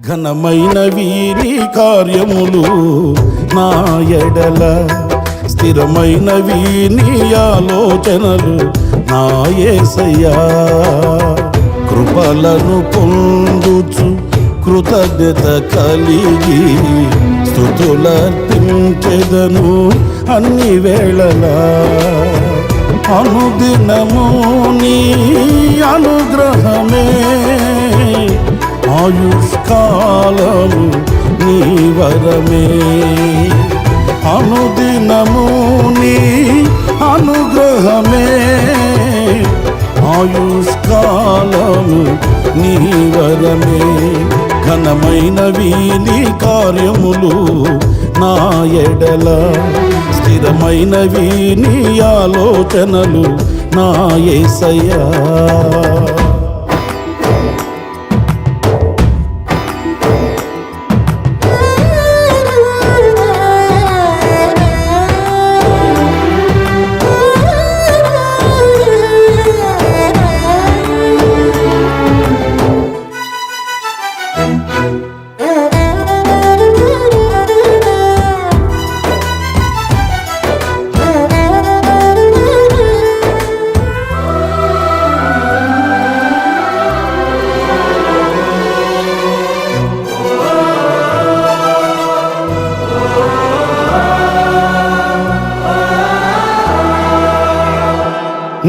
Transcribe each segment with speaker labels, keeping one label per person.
Speaker 1: ఘనమైనవి నీ కార్యములు నా ఎడల, స్థిరమైనవి నీ ఆలోచనలు నా యేసయ్యా. కృపలను పొందుచు కృతజ్ఞత కలిగి స్తుతులర్పించెదను అన్ని వేళలా. అనుదినము నీ అనుగ్రహమే, ఆయుష్కాలము నీ వరమే. అనుదినము నీ అనుగ్రహమే, ఆయుష్కాలము నీ వరమే. ఘనమైనవి నీ కార్యములు నా ఎడల, స్థిరమైనవి నీ ఆలోచనలు నా యేసయ్యా.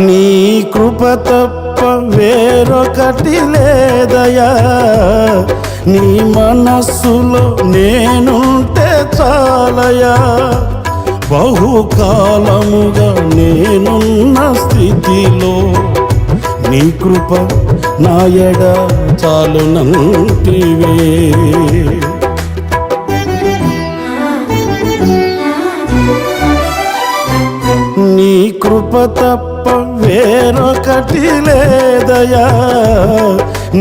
Speaker 1: నీ కృప తప్ప వేరొకటి లేదయా, నీ మనస్సులో నేనుంటే చాలయా. బహుకాలముగా నేనున్న స్థితిలో నీ కృప నా ఎడ చాలునంటివే. నీ కృప తప్ప వేరొకటి లేదయా,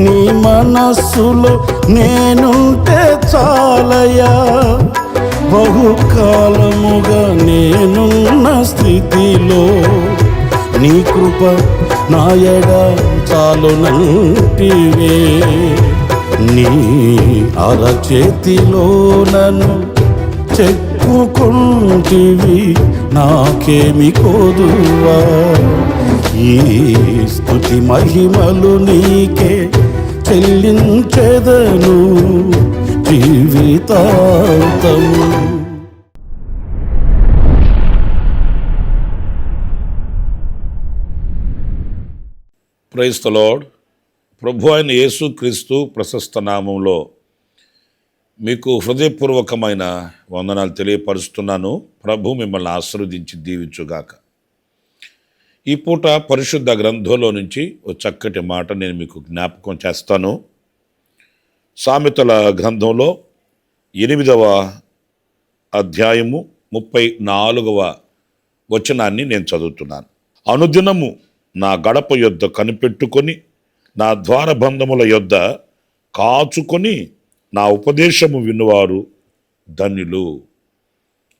Speaker 1: నీ మనస్సులో నేనుంటే చాలయా. బహుకాలముగా నేనున్న స్థితిలో నీ కృప నా ఎడ చాలునంటివే. నీ అరచేతిలో నన్ను చెక్కుకుంటివి, నాకేమి కోదువా. ఈ స్తుతి మహిమలు నీకే చెల్లించెదను జీవితాంతము.
Speaker 2: Praise the lord. ప్రభు అయిన యేసుక్రీస్తు ప్రశస్త నామంలో మీకు హృదయపూర్వకమైన వందనాలు తెలియపరుస్తున్నాను. ప్రభు మిమ్మల్ని ఆశీర్వదించి దీవించుగాక. ఈ పూట పరిశుద్ధ గ్రంథంలో నుంచి ఒక చక్కటి మాట నేను మీకు జ్ఞాపకం చేస్తాను. సామెతల గ్రంథంలో 8వ అధ్యాయము 34వ వచనాన్ని నేను చదువుతున్నాను. అనుదినము నా గడప యొద్ద కనిపెట్టుకొని, నా ద్వారబంధముల యొద్ద కాచుకొని, నా ఉపదేశము వినువారు ధన్యులు.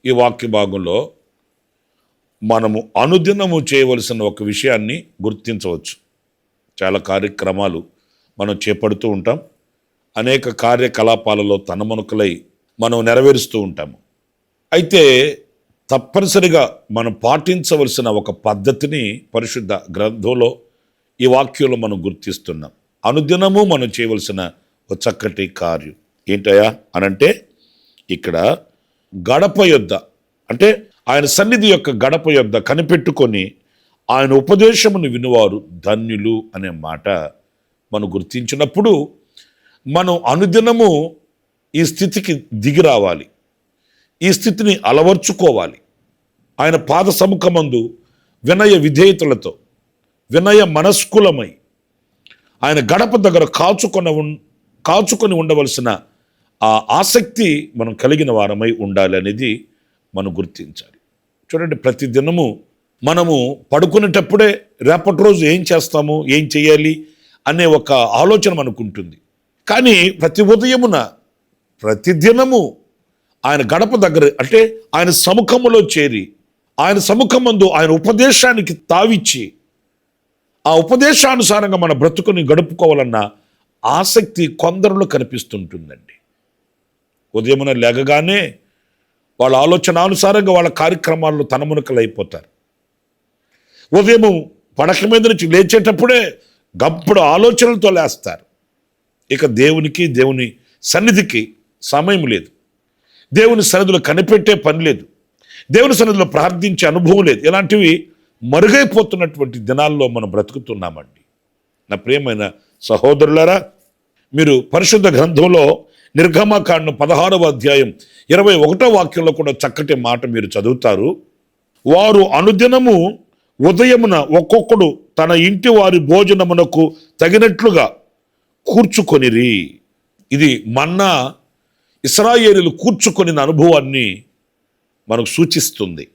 Speaker 2: ఈ వాక్య భాగంలో మనము అనుదినము చేయవలసిన ఒక విషయాన్ని గుర్తించవచ్చు. చాలా కార్యక్రమాలు మనం చేపడుతూ ఉంటాం. అనేక కార్యకలాపాలలో తనమనుకలై మనం నెరవేరుస్తూ ఉంటాము. అయితే తప్పనిసరిగా మనం పాటించవలసిన ఒక పద్ధతిని పరిశుద్ధ గ్రంథంలో ఈ వాక్యంలో మనం గుర్తిస్తున్నాం. అనుదినము మనం చేయవలసిన ఒక చక్కటి కార్యం ఏంటయా అనంటే, ఇక్కడ గడప యొద్ద అంటే ఆయన సన్నిధి యొక్క గడప యొద్ద కనిపెట్టుకొని ఆయన ఉపదేశమును వినువారు ధన్యులు అనే మాట మనం గుర్తించినప్పుడు, మనం అనుదినము ఈ స్థితికి దిగి రావాలి. ఈ స్థితిని అలవర్చుకోవాలి. ఆయన పాద సముఖమందు వినయ విధేయతలతో, వినయ మనస్కులమై ఆయన గడప దగ్గర కాచుకొని ఉండవలసిన ఆ ఆసక్తి మనం కలిగిన వారమై ఉండాలి అనేది మనం గుర్తించాలి. చూడండి, ప్రతి దినము మనము పడుకునేటప్పుడే రేపటి రోజు ఏం చేస్తాము, ఏం చేయాలి అనే ఒక ఆలోచన మనకు ఉంటుంది. కానీ ప్రతి ఉదయమున ప్రతిదినము ఆయన గడప దగ్గర అంటే ఆయన సముఖములో చేరి, ఆయన సముఖమందు ఆయన ఉపదేశానికి తావిచ్చి, ఆ ఉపదేశానుసారంగా మన బ్రతుకుని గడుపుకోవాలన్న ఆసక్తి కొందరిలో కనిపిస్తుంటుందండి. ఉదయమున లేగగానే వాళ్ళ ఆలోచనానుసారంగా వాళ్ళ కార్యక్రమాల్లో తనమునకలైపోతారు. ఉదయం పడక మీద నుంచి లేచేటప్పుడే గప్పుడు ఆలోచనలతో లేస్తారు. ఇక దేవుని సన్నిధికి సమయం లేదు. దేవుని సన్నిధిలో కనిపెట్టే పని లేదు. దేవుని సన్నిధిలో ప్రార్థించే అనుభవం లేదు. ఇలాంటివి మరుగైపోతున్నటువంటి దినాల్లో మనం బ్రతుకుతున్నామండి. నా ప్రియమైన సహోదరులారా, మీరు పరిశుద్ధ గ్రంథంలో నిర్గమకాండం 16వ అధ్యాయం 21వ వాక్యంలో కూడా చక్కటి మాట మీరు చదువుతారు. వారు అనుదినము ఉదయమున ఒక్కొక్కడు తన ఇంటి వారి భోజనమునకు తగినట్లుగా కూర్చుకొనిరి. ఇది మన్నా ఇశ్రాయేలీయులు కూర్చుకొనిన అనుభవాన్ని మనకు సూచిస్తుంది.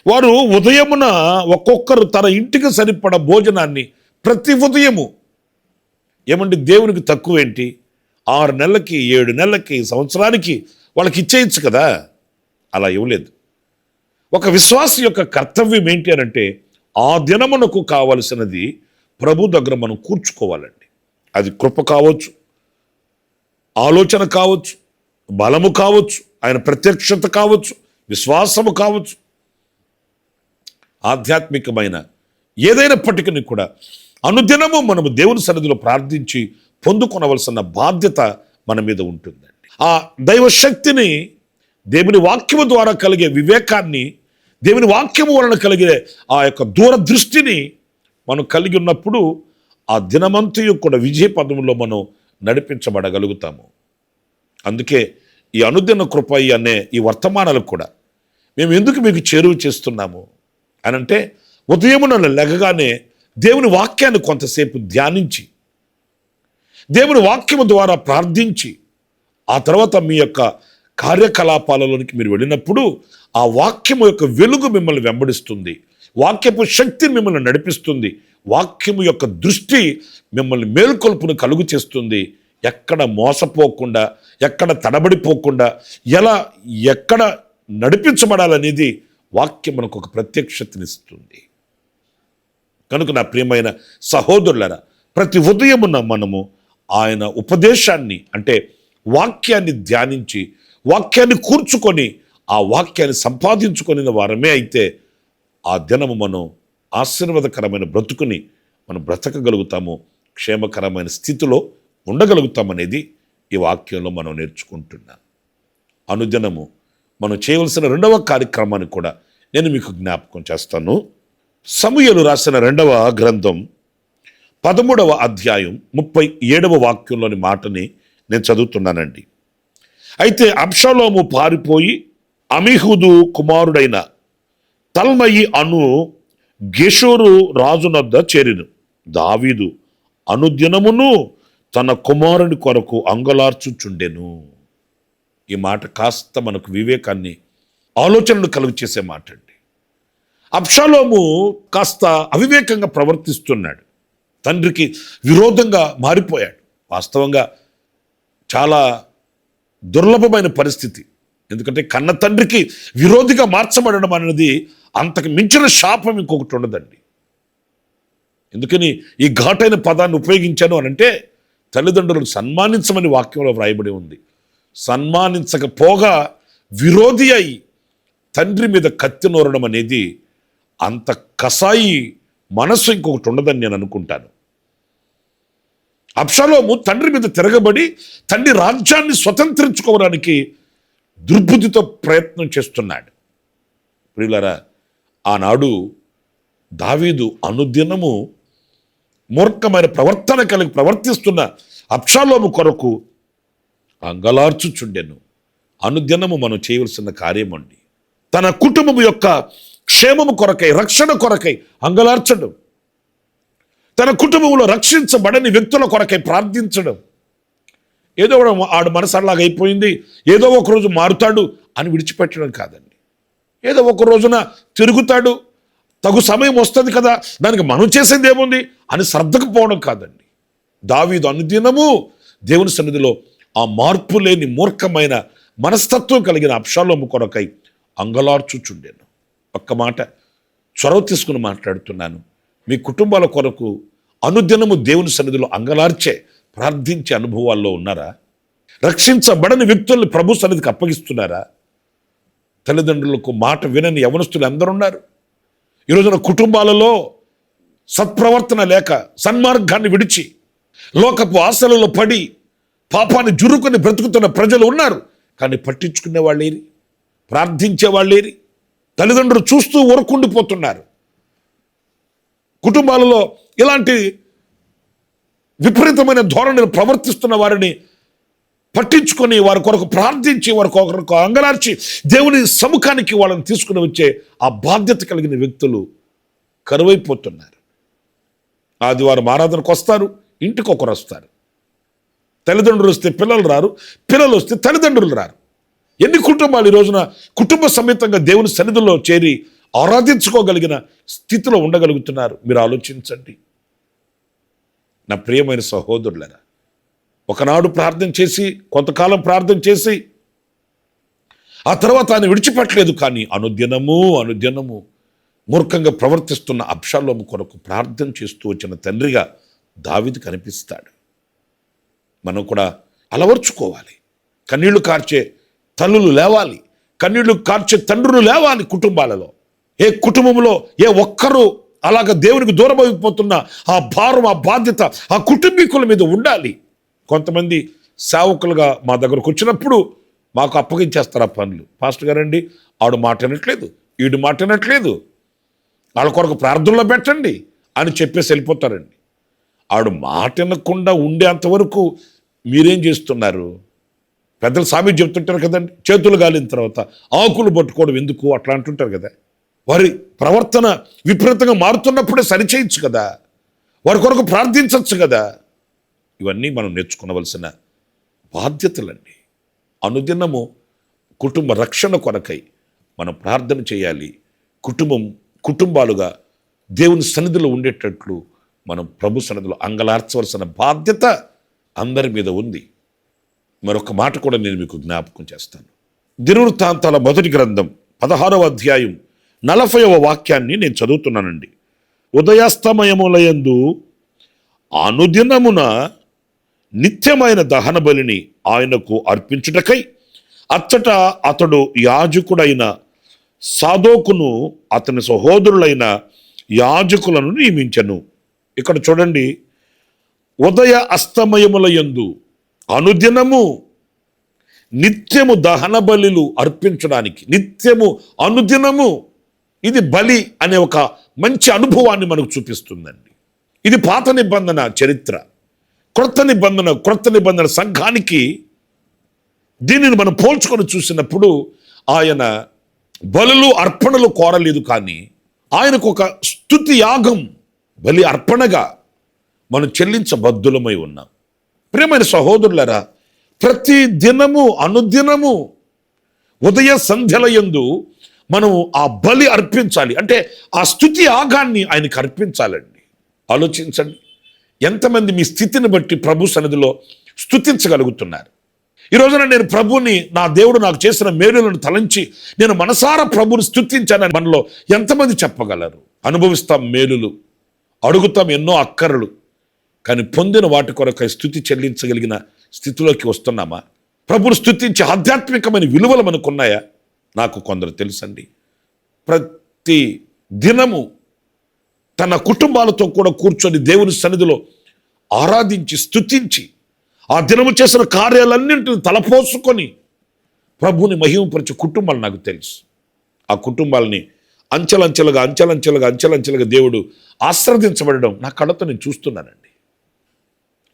Speaker 2: వారు ఉదయమున ఒక్కొక్కరు తన ఇంటికి సరిపడ భోజనాన్ని ప్రతి ఉదయము, ఏమంటే దేవునికి తక్కువేంటి, 6 నెలలకి 7 నెలలకి సంవత్సరానికి వాళ్ళకి ఇచ్చేయచ్చు కదా, అలా ఇవ్వలేదు. ఒక విశ్వాసి యొక్క కర్తవ్యం ఏంటి అని అంటే ఆ దినమునకు కావలసినది ప్రభు దగ్గర మనం కూర్చుకోవాలండి. అది కృప కావచ్చు, ఆలోచన కావచ్చు, బలము కావచ్చు, ఆయన ప్రత్యక్షత కావచ్చు, విశ్వాసము కావచ్చు, ఆధ్యాత్మికమైన ఏదైనప్పటికీ కూడా అనుదినము మనము దేవుని సన్నిధిలో ప్రార్థించి పొందుకొనవలసిన బాధ్యత మన మీద ఉంటుందండి. ఆ దైవ శక్తిని, దేవుని వాక్యము ద్వారా కలిగే వివేకాన్ని, దేవుని వాక్యము వలన కలిగే ఆ యొక్క దూరదృష్టిని మనం కలిగి ఉన్నప్పుడు ఆ దినమంతయు కూడా విజయ పదములో మనం నడిపించబడగలుగుతాము. అందుకే ఈ అనుదిన కృప అనే ఈ వర్తమానాలకు కూడా మేము ఎందుకు మీకు చేరువ చేస్తున్నాము అని అంటే, ఉదయమున లెగగానే దేవుని వాక్యాన్ని కొంతసేపు ధ్యానించి, దేవుని వాక్యము ద్వారా ప్రార్థించి, ఆ తర్వాత మీ యొక్క కార్యకలాపాలలోనికి మీరు వెళ్ళినప్పుడు ఆ వాక్యము యొక్క వెలుగు మిమ్మల్ని వెంబడిస్తుంది, వాక్యపు శక్తి మిమ్మల్ని నడిపిస్తుంది, వాక్యము యొక్క దృష్టి మిమ్మల్ని మేల్కొల్పును కలుగు చేస్తుంది. ఎక్కడ మోసపోకుండా, ఎక్కడ తడబడిపోకుండా, ఎక్కడ నడిపించబడాలనేది వాక్యం మనకు ఒక ప్రత్యక్షతనిస్తుంది. కనుక నా ప్రియమైన సహోదరులారా, ప్రతి ఉదయమున మనము ఆయన ఉపదేశాన్ని అంటే వాక్యాన్ని ధ్యానించి, వాక్యాన్ని కూర్చుకొని, ఆ వాక్యాన్ని సంపాదించుకొని వారమే అయితే ఆ దినము మనం ఆశీర్వాదకరమైన బ్రతుకుని మనం బ్రతకగలుగుతాము, క్షేమకరమైన స్థితిలో ఉండగలుగుతామనేది ఈ వాక్యంలో మనం నేర్చుకుంటున్నాం. అనుదినము మనం చేయవలసిన 2వ కార్యక్రమాన్ని కూడా నేను మీకు జ్ఞాపకం చేస్తాను. సమూయేలు రాసిన 2వ గ్రంథం 13వ అధ్యాయం 37వ వాక్యంలోని మాటని నేను చదువుతున్నానండి. అయితే అబ్షాలోము పారిపోయి అమీహూదు కుమారుడైన తల్మయి అను గెషూరు రాజునొద్ద చేరిను. దావీదు అనుదినమును తన కుమారుని కొరకు అంగలార్చుచుండెను. ఈ మాట కాస్త మనకు వివేకాన్ని, ఆలోచనలు కలుగు చేసే మాట అండి. అబ్షాలోము కాస్త అవివేకంగా ప్రవర్తిస్తున్నాడు, తండ్రికి విరోధంగా మారిపోయాడు. వాస్తవంగా చాలా దుర్లభమైన పరిస్థితి. ఎందుకంటే కన్న తండ్రికి విరోధిగా మార్చబడడం అనేది అంతకు మించిన శాపం ఇంకొకటి ఉండదండి. ఎందుకని ఈ ఘాటైన పదాన్ని ఉపయోగించాను అనంటే, తల్లిదండ్రులను సన్మానించమని వాక్యంలో వ్రాయబడి ఉంది. సన్మానించకపోగా విరోధి అయి తండ్రి మీద కత్తి నూరడం అనేది అంత కసాయి మనస్సు ఇంకొకటి ఉండదని నేను అనుకుంటాను. అబ్షాలోము తండ్రి మీద తిరగబడి తండ్రి రాజ్యాన్ని స్వతంత్రించుకోవడానికి దుర్బుద్ధితో ప్రయత్నం చేస్తున్నాడు. ప్రియులారా, ఆనాడు దావీదు అనుదినము మూర్ఖమైన ప్రవర్తన కలిగి ప్రవర్తిస్తున్న అబ్షాలోము కొరకు అంగలార్చుచుండెను. అనుదినము మనం చేయవలసిన కార్యం అండి, తన కుటుంబం యొక్క క్షేమము కొరకై, రక్షణ కొరకై అంగలార్చడం, తన కుటుంబంలో రక్షించబడని వ్యక్తుల కొరకై ప్రార్థించడం. ఏదో ఆడు మనసు అలాగ అయిపోయింది, ఏదో ఒక రోజు మారుతాడు అని విడిచిపెట్టడం కాదండి. ఏదో ఒక రోజున తిరుగుతాడు, తగు సమయం వస్తుంది కదా, దానికి మనం చేసేది ఏముంది అని శ్రద్ధకు పోవడం కాదండి. దావీదు అనుదినము దేవుని సన్నిధిలో ఆ మార్పు లేని మూర్ఖమైన మనస్తత్వం కలిగిన అబ్షాలోము కొరకై అంగలార్చుచుండెను. ఒక్క మాట చొరవ తీసుకుని మాట్లాడుతున్నాను. మీ కుటుంబాల కొరకు అనుదినము దేవుని సన్నిధిలో అంగలార్చే ప్రార్థించే అనుభవాల్లో ఉన్నారా? రక్షించబడని వ్యక్తుల్ని ప్రభు సన్నిధికి అప్పగిస్తున్నారా? తల్లిదండ్రులకు మాట వినని యవనస్తులు ఎందరున్నారు? ఈ రోజున కుటుంబాలలో సత్ప్రవర్తన లేక సన్మార్గాన్ని విడిచి లోకపు ఆశలలో పడి పాపాన్ని జురుకొని బ్రతుకుతున్న ప్రజలు ఉన్నారు. కానీ పట్టించుకునే వాళ్ళేరి, ప్రార్థించే వాళ్ళేరి, తల్లిదండ్రులు చూస్తూ ఊరకుండిపోతున్నారు. కుటుంబాలలో ఇలాంటి విపరీతమైన ధోరణిని ప్రవర్తిస్తున్న వారిని పట్టించుకొని వారి కొరకు ప్రార్థించి వారి కొరకు అంగలార్చి దేవుని సముఖానికి వాళ్ళని తీసుకుని వచ్చే ఆ బాధ్యత కలిగిన వ్యక్తులు కరువైపోతున్నారు. ఆదివారం ఆరాధనకు వస్తారు, ఇంటికి ఒకరు వస్తారు. తల్లిదండ్రులు వస్తే పిల్లలు రారు, పిల్లలు వస్తే తల్లిదండ్రులు రారు. ఎన్ని కుటుంబాలు ఈ రోజున కుటుంబ సమేతంగా దేవుని సన్నిధిలో చేరి ఆరాధించుకోగలిగిన స్థితిలో ఉండగలుగుతున్నారు? మీరు ఆలోచించండి. నా ప్రియమైన సహోదరులరా, ఒకనాడు ప్రార్థన చేసి కొంతకాలం ప్రార్థన చేసి ఆ తర్వాత ఆయన విడిచిపెట్టలేదు. కానీ అనుదినము మూర్ఖంగా ప్రవర్తిస్తున్న అబ్షాలోము కొరకు ప్రార్థన చేస్తూ వచ్చిన తండ్రిగా దావీదు కనిపిస్తాడు. మనం కూడా అలవర్చుకోవాలి. కన్నీళ్లు కార్చే తల్లులు లేవాలి, కన్నీళ్లు కార్చే తండ్రులు లేవాలి. కుటుంబాలలో ఏ కుటుంబంలో ఏ ఒక్కరూ అలాగ దేవునికి దూరం అయిపోతున్న ఆ భారం, ఆ బాధ్యత ఆ కుటుంబీకుల మీద ఉండాలి. కొంతమంది సేవకులుగా మా దగ్గరకు వచ్చినప్పుడు మాకు అప్పగించేస్తారు ఆ పనులు. పాస్టర్ గారండి, ఆవిడ మాట వినట్లేదు, ఈడు మాట వినట్లేదు, వాళ్ళ కొరకు ప్రార్థనలో పెట్టండి అని చెప్పేసి వెళ్ళిపోతారండి. ఆవిడ మాట వినకుండా ఉండేంతవరకు మీరేం చేస్తున్నారు? పెద్దలు సామెత చెప్తుంటారు కదండి, చేతులు గాలిన తర్వాత ఆకులు పట్టుకోవడం ఎందుకు అట్లా అంటుంటారు కదా. వారి ప్రవర్తన విపరీతంగా మారుతున్నప్పుడే సరిచేయచ్చు కదా, వారి కొరకు ప్రార్థించవచ్చు కదా. ఇవన్నీ మనం నేర్చుకోవలసిన బాధ్యతలండి. అనుదినము కుటుంబ రక్షణ కొరకై మనం ప్రార్థన చేయాలి. కుటుంబాలుగా దేవుని సన్నిధిలో ఉండేటట్లు మనం ప్రభు సన్నిధిలో అంగలార్చవలసిన బాధ్యత అందరి మీద ఉంది. మరొక మాట కూడా నేను మీకు జ్ఞాపకం చేస్తాను. దినవృత్తాంతాల మొదటి గ్రంథం 16వ అధ్యాయం 40వ వాక్యాన్ని నేను చదువుతున్నానండి. ఉదయాస్తమయములయందు అనుదినమున నిత్యమైన దహన బలిని ఆయనకు అర్పించుటకై అచ్చట అతడు యాజకుడైన సాదోకును అతని సహోదరులైన యాజకులను నియమించెను. ఇక్కడ చూడండి, ఉదయ అస్తమయముల యందు అనుదినము నిత్యము దహన బలులు అర్పించడానికి, నిత్యము అనుదినము, ఇది బలి అనే ఒక మంచి అనుభవాన్ని మనకు చూపిస్తుందండి. ఇది పాత నిబంధన చరిత్ర. క్రొత్త నిబంధన సంఘానికి దీనిని మనం పోల్చుకొని చూసినప్పుడు ఆయన బలులు అర్పణలు కోరలేదు, కానీ ఆయనకు ఒక స్తుతి యాగం బలి అర్పణగా మనం చెల్లించబద్ధులమై ఉన్నాం. ప్రియమైన సహోదరులరా, ప్రతి దినము అనుదినము ఉదయ సంధ్యల యందు మనం ఆ బలి అర్పించాలి. అంటే ఆ స్తుతి యాగాన్ని ఆయనకి అర్పించాలండి. ఆలోచించండి, ఎంతమంది మీ స్థితిని బట్టి ప్రభు సన్నిధిలో స్తుతించగలుగుతున్నారు? ఈ రోజున నేను ప్రభుని, నా దేవుడు నాకు చేసిన మేలులను తలంచి నేను మనసారా ప్రభుని స్తుతించానని మనలో ఎంతమంది చెప్పగలరు? అనుభవిస్తాం మేలులు, అడుగుతాం ఎన్నో అక్కరలు, కానీ పొందిన వాటి కొరకై స్తుతి చెల్లించగలిగిన స్థితిలోకి వస్తున్నామా? ప్రభుని స్తుతించే ఆధ్యాత్మికమైన విలువలు మనకున్నాయా? నాకు కొందరు తెలుసండి, ప్రతి దినము తన కుటుంబాలతో కూడా కూర్చొని దేవుని సన్నిధిలో ఆరాధించి స్తుతించి ఆ దినము చేసిన కార్యాలన్నింటిని తలపోసుకొని ప్రభుని మహిమపరిచే కుటుంబాలు నాకు తెలుసు. ఆ కుటుంబాలని అంచెలంచెలుగా దేవుడు ఆశీర్వదించబడడం నా కళ్ళతో నేను చూస్తున్నానండి.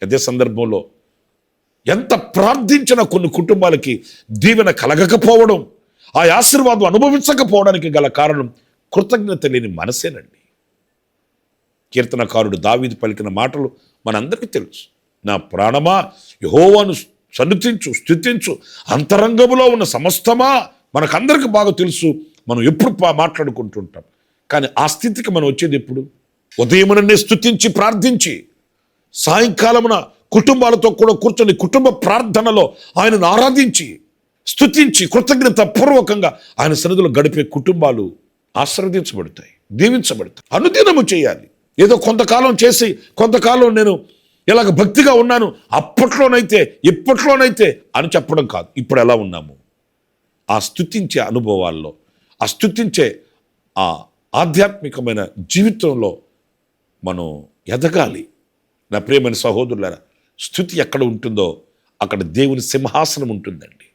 Speaker 2: అదే సందర్భంలో ఎంత ప్రార్థించిన కొన్ని కుటుంబాలకి దీవెన కలగకపోవడం, ఆ ఆశీర్వాదం అనుభవించకపోవడానికి గల కారణం కృతజ్ఞత లేని మనసేనండి. కీర్తనకారుడు దావీదు పలికిన మాటలు మనందరికీ తెలుసు. నా ప్రాణమా యెహోవాను సన్నుతించు, స్తుతించు, అంతరంగములో ఉన్న సమస్తమా. మనకందరికి బాగా తెలుసు, మనం ఎప్పుడు మాట్లాడుకుంటుంటాం. కానీ ఆ స్థితికి మనం వచ్చేది ఎప్పుడు? ఉదయముననే స్తుతించి ప్రార్థించి, సాయంకాలమున కుటుంబాలతో కూడా కూర్చొని కుటుంబ ప్రార్థనలో ఆయనను ఆరాధించి స్తుతించి కృతజ్ఞత పూర్వకంగా ఆయన సన్నిధిలో గడిపే కుటుంబాలు ఆశీర్వదించబడతాయి, దీవించబడతాయి. అనుదినము చేయాలి. ఏదో కొంతకాలం చేసి కొంతకాలం నేను ఇలాగ భక్తిగా ఉన్నాను అప్పట్లోనైతే ఇప్పట్లోనైతే అని చెప్పడం కాదు. ఇప్పుడు ఎలా ఉన్నాము, ఆ స్తుతించే అనుభవాల్లో, ఆ స్తుతించే ఆ ఆధ్యాత్మికమైన జీవితంలో మనం ఎదగాలి. నా ప్రియమైన సహోదరులారా, స్తుతి ఎక్కడ ఉంటుందో అక్కడ దేవుని సింహాసనం ఉంటుందండి.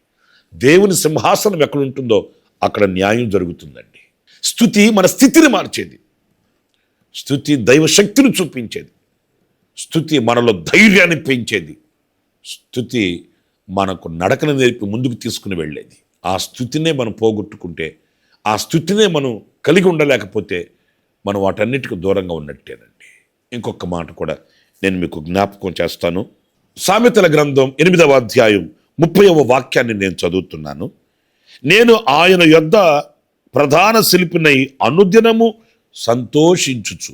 Speaker 2: దేవుని సింహాసనం ఎక్కడ ఉంటుందో అక్కడ న్యాయం జరుగుతుందండి. స్తుతి మన స్థితిని మార్చేది, స్తుతి దైవ శక్తిని చూపించేది, స్తుతి మనలో ధైర్యాన్ని పెంచేది, స్తుతి మనకు నడకను నేర్పి ముందుకు తీసుకుని వెళ్ళేది. ఆ స్తుతినే మనం పోగొట్టుకుంటే, ఆ స్తుతినే మనం కలిగి ఉండలేకపోతే మనం వాటన్నిటికీ దూరంగా ఉన్నట్టేనండి. ఇంకొక మాట కూడా నేను మీకు జ్ఞాపకం చేస్తాను. సామెతల గ్రంథం 8వ అధ్యాయం 30వ వాక్యాన్ని నేను చదువుతున్నాను. నేను ఆయన యొద్ద ప్రధాన శిల్పినై అనుదినము సంతోషించుచు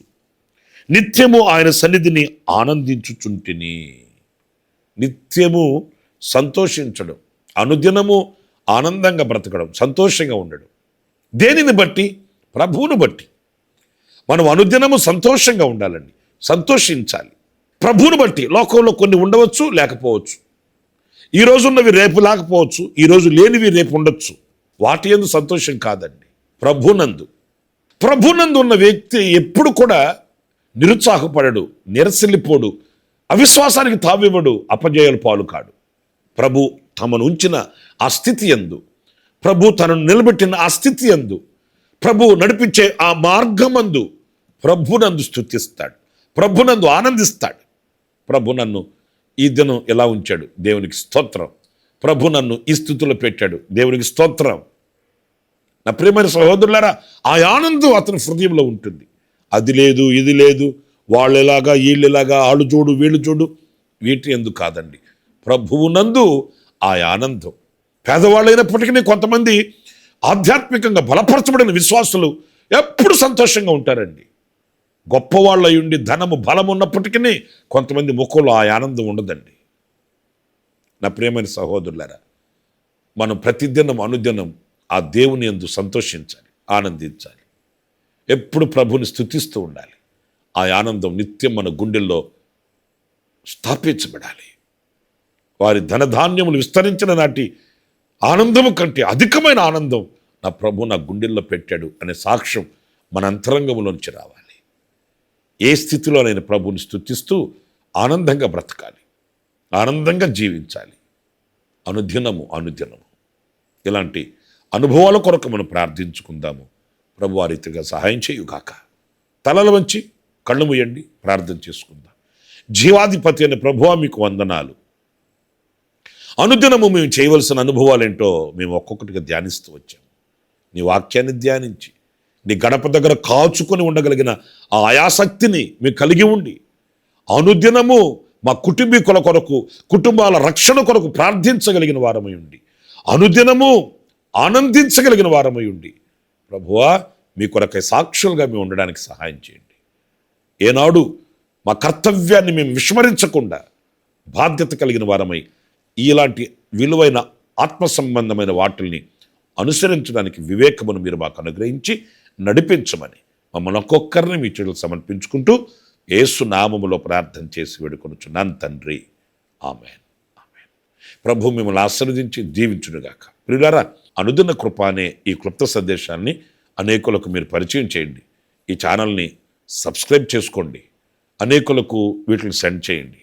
Speaker 2: నిత్యము ఆయన సన్నిధిని ఆనందించుచుంటిని. నిత్యము సంతోషించడం, అనుదినము ఆనందంగా బ్రతకడం, సంతోషంగా ఉండడం. దేనిని బట్టి? ప్రభువును బట్టి. మనం అనుదినము సంతోషంగా ఉండాలండి, సంతోషించాలి. ప్రభువును బట్టి. లోకంలో కొన్ని ఉండవచ్చు, లేకపోవచ్చు. ఈరోజు ఉన్నవి రేపు లేకపోవచ్చు, ఈరోజు లేనివి రేపు ఉండొచ్చు. వాటి యందు సంతోషం కాదండి, ప్రభునందు ఉన్న వ్యక్తి ఎప్పుడు కూడా నిరుత్సాహపడడు, నిరసిల్లిపోడు, అవిశ్వాసానికి తావివ్వడు, అపజయాలు పాలు కాడు. ప్రభు తమను ఉంచిన ఆ స్థితి యందు, ప్రభు తనను నిలబెట్టిన ఆ స్థితి యందు, ప్రభు నడిపించే ఆ మార్గమందు ప్రభునందు స్తుతిస్తాడు, ప్రభునందు ఆనందిస్తాడు. ప్రభు నన్ను ఈ దినం ఎలా ఉంచాడు, దేవునికి స్తోత్రం. ప్రభు నన్ను ఈ స్థితిలో పెట్టాడు, దేవునికి స్తోత్రం. నా ప్రియమైన సహోదరులారా, ఆ ఆనందం అతని హృదయంలో ఉంటుంది. అది లేదు, ఇది లేదు, వాళ్ళు ఎలాగా, వీళ్ళు ఎలాగా, ఆళ్ళు చూడు, వీళ్ళు చూడు, వీటి ఎందుకు కాదండి. ప్రభువునందు ఆ ఆనందం. పేదవాళ్ళైనప్పటికీ కొంతమంది ఆధ్యాత్మికంగా బలపరచబడిన విశ్వాసులు ఎప్పుడు సంతోషంగా ఉంటారండి. గొప్పవాళ్ళు అయ్యుండి ధనము బలం ఉన్నప్పటికీ కొంతమంది ముఖంలో ఆ ఆనందం ఉండదండి. నా ప్రియమైన సహోదరులారా, మనం ప్రతిదినం అనుదినం ఆ దేవుని యందు సంతోషించాలి, ఆనందించాలి. ఎప్పుడు ప్రభుని స్తుతిస్తూ ఉండాలి. ఆ ఆనందం నిత్యం మన గుండెల్లో స్థాపించబడాలి. వారి ధనధాన్యములు విస్తరించిన నాటి ఆనందము కంటే అధికమైన ఆనందం నా ప్రభు నా గుండెల్లో పెట్టాడు అనే సాక్ష్యం మన అంతరంగంలోంచి రావాలి. ఏ స్థితిలో నేను ప్రభుని స్తుతిస్తూ ఆనందంగా బ్రతకాలి, ఆనందంగా జీవించాలి. అనుదినము ఇలాంటి అనుభవాల కొరకు మనం ప్రార్థించుకుందాము. ప్రభు ఆ రీతిగా సహాయం చేయుగాక. తలలు వంచి కళ్ళు మూయండి, ప్రార్థన చేసుకుందాం. జీవాధిపతి అనే ప్రభువా, మీకు వందనాలు. అనుదినము మేము చేయవలసిన అనుభవాలేంటో మేము ఒక్కొక్కటిగా ధ్యానిస్తూ వచ్చాము. నీ వాక్యాన్ని ధ్యానించి నీ గడప దగ్గర కాచుకొని ఉండగలిగిన ఆ ఆయాసక్తిని మేము కలిగి ఉండి అనుదినము మా కుటుంబీకుల కొరకు, కుటుంబాల రక్షణ కొరకు ప్రార్థించగలిగిన వారమై ఉండి, అనుదినము ఆనందించగలిగిన వారమై ఉండి, ప్రభువా మీ కొరకై సాక్షులుగా మేము ఉండడానికి సహాయం చేయండి. ఏనాడు మా కర్తవ్యాన్ని మేము విస్మరించకుండా బాధ్యత కలిగిన వారమై ఇలాంటి విలువైన ఆత్మ సంబంధమైన వాటిల్ని అనుసరించడానికి వివేకమును మీరు మాకు అనుగ్రహించి నడిపించమని మమ్మల్ని ఒక్కొక్కరిని మీ చేతులకు సమర్పించుకుంటూ యేసు నామములో ప్రార్థన చేసి వేడుకొనుచున్నాను తండ్రి, ఆమేన్. ప్రభు మిమ్మల్ని ఆశీర్వదించి దీవించునుగాక. ప్రియులారా, అనుదిన కృప అనే ఈ క్లుప్త సందేశాన్ని అనేకులకు మీరు పరిచయం చేయండి. ఈ ఛానల్ని సబ్స్క్రైబ్ చేసుకోండి, అనేకులకు వీటిని సెండ్ చేయండి.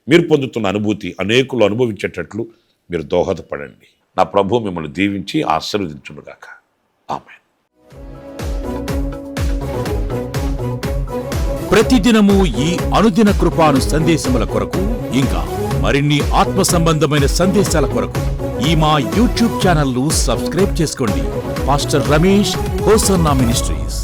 Speaker 2: మీరు పొందుతున్న అనుభూతి అనేకులు అనుభవించేటట్లు మీరు దోహదపడండి. నా ప్రభు మిమ్మల్ని దీవించి ఆశీర్వదించునుగాక. ఆమేన్.
Speaker 3: ప్రతిదినము ఈ అనుదిన కృపాను సందేశముల కొరకు, ఇంకా మరిన్ని ఆత్మ సంబంధమైన సందేశాల కొరకు ఈ మా యూట్యూబ్ ఛానల్ ను సబ్స్క్రైబ్ చేసుకోండి. Pastor Ramesh hosanna ministries.